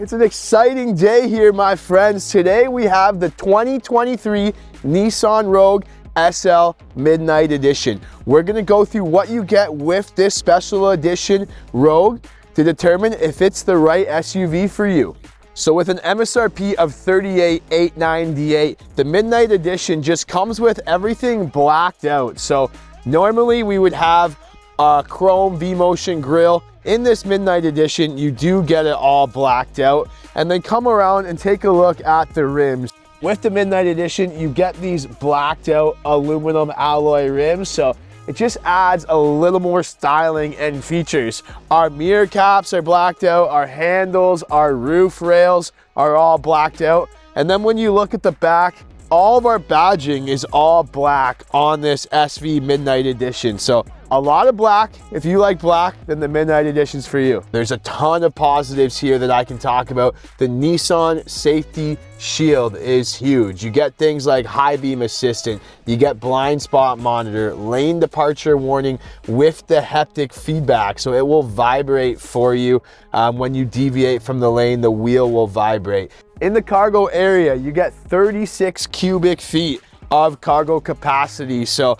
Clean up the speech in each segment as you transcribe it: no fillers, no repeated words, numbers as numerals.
It's an exciting day here, my friends. Today we have the 2023 Nissan Rogue SL Midnight Edition. We're gonna go through what you get with this special edition Rogue to determine if it's the right SUV for you. So with an MSRP of $38,898, the Midnight Edition just comes with everything blacked out. So normally we would have a chrome V-Motion grille. In this Midnight Edition, you do get it all blacked out. And then come around and take a look at the rims. With the Midnight Edition, you get these blacked out aluminum alloy rims. So it just adds a little more styling and features. Our mirror caps are blacked out, our handles, our roof rails are all blacked out. And then when you look at the back, all of our badging is all black on this SV Midnight Edition. So a lot of black. If you like black, then the Midnight Edition's for you. There's a ton of positives here that I can talk about. The Nissan Safety Shield is huge. You get things like high beam assistant, you get blind spot monitor, lane departure warning with the haptic feedback. So it will vibrate for you when you deviate from the lane, the wheel will vibrate. In the cargo area, you get 36 cubic feet of cargo capacity. So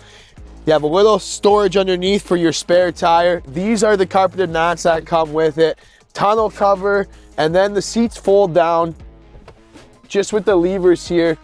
you have a little storage underneath for your spare tire. These are the carpeted mats that come with it. Tonneau cover, and then the seats fold down just with the levers here.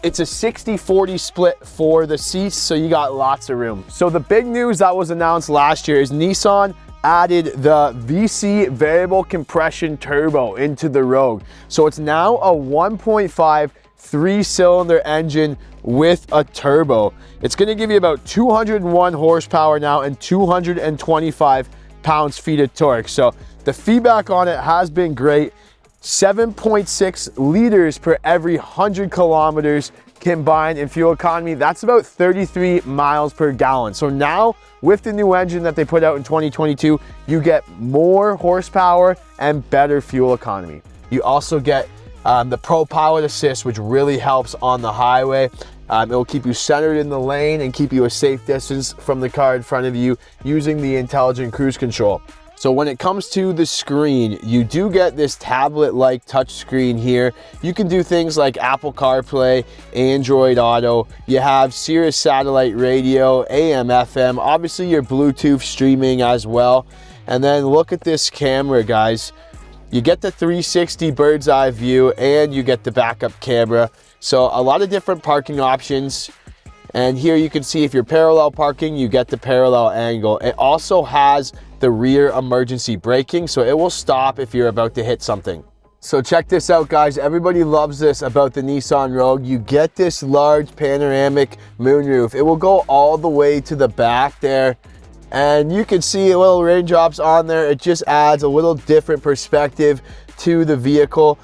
It's a 60-40 split for the seats, so you got lots of room. So the big news that was announced last year is Nissan added the VC variable compression turbo into the Rogue. So it's now a 1.5 three-cylinder engine with a turbo. It's going to give you about 201 horsepower now and 225 pounds-feet of torque. So the feedback on it has been great. 7.6 liters per every 100 kilometers combined in fuel economy. That's about 33 miles per gallon. So now with the new engine that they put out in 2022, you get more horsepower and better fuel economy. You also get the Pro Pilot Assist, which really helps on the highway. It will keep you centered in the lane and keep you a safe distance from the car in front of you using the intelligent cruise control. So when it comes to the screen, you do get this tablet-like touch screen here. You can do things like Apple CarPlay, Android Auto. You have Sirius satellite radio, AM, FM, obviously your Bluetooth streaming as well. And then look at this camera, guys. You get the 360 bird's eye view and you get the backup camera. So a lot of different parking options. And here you can see if you're parallel parking, you get the parallel angle. It also has the rear emergency braking, so it will stop if you're about to hit something. So check this out, guys. Everybody loves this about the Nissan Rogue. You get this large panoramic moonroof. It will go all the way to the back there. And you can see little raindrops on there. It just adds a little different perspective to the vehicle.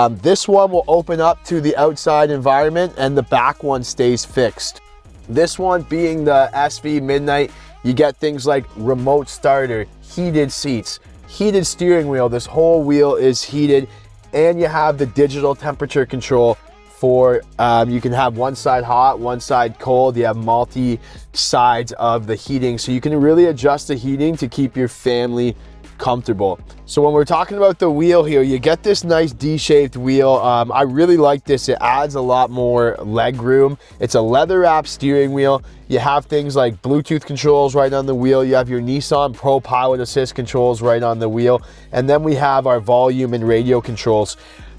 This one will open up to the outside environment and the back one stays fixed. This one being the SV Midnight, you get things like remote starter, heated seats, heated steering wheel. This whole wheel is heated, and you have the digital temperature control for, you can have one side hot, one side cold. You have multi sides of the heating, so you can really adjust the heating to keep your family comfortable. So when we're talking about the wheel here, you get this nice D-shaped wheel. I really like this. It adds a lot more leg room. It's a leather wrap steering wheel. You have things like Bluetooth controls right on the wheel. You have your Nissan Pro Pilot Assist controls right on the wheel. And then we have our volume and radio controls.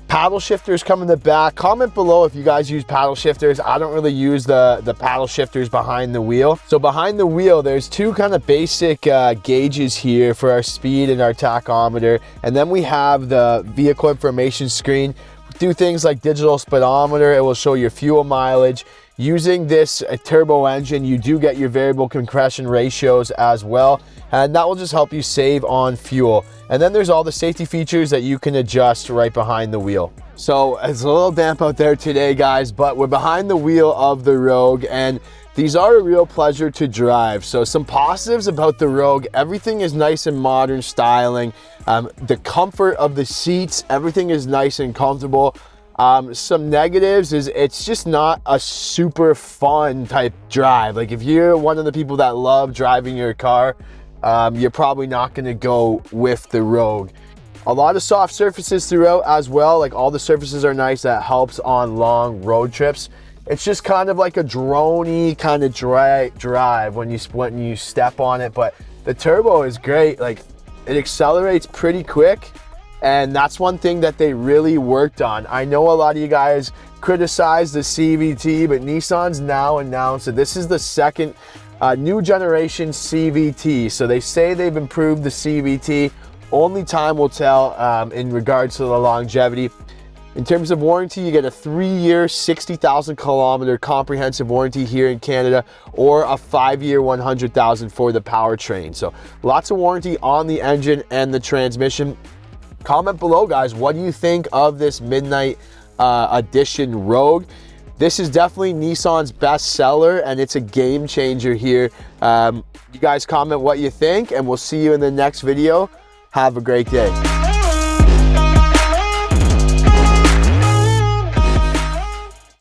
Paddle shifters come in the back. Comment below if you guys use paddle shifters. I don't really use the paddle shifters behind the wheel. So behind the wheel, there's two kind of basic gauges here for our speed and our tachometer. And then we have the vehicle information screen. Do things like digital speedometer. It will show your fuel mileage. Using this turbo engine, you do get your variable compression ratios as well, and that will just help you save on fuel. And then there's all the safety features that you can adjust right behind the wheel. So it's a little damp out there today, guys, but we're behind the wheel of the Rogue, and these are a real pleasure to drive. So some positives about the Rogue: everything is nice and modern styling. The comfort of the seats, everything is nice and comfortable. Some negatives is it's just not a super fun type drive. Like if you're one of the people that love driving your car, you're probably not going to go with the Rogue. A lot of soft surfaces throughout as well. Like all the surfaces are nice. That helps on long road trips. It's just kind of like a droney kind of drive when you step on it. But the turbo is great. Like it accelerates pretty quick. And that's one thing that they really worked on. I know a lot of you guys criticize the CVT, but Nissan's now announced that this is the second new generation CVT. So they say they've improved the CVT. Only time will tell in regards to the longevity. In terms of warranty, you get a 3-year, 60,000 kilometer comprehensive warranty here in Canada, or a 5-year, 100,000 for the powertrain. So lots of warranty on the engine and the transmission. Comment below, guys, what do you think of this Midnight Edition Rogue? This is definitely Nissan's best seller, and it's a game changer here. You guys comment what you think, and we'll see you in the next video. Have a great day.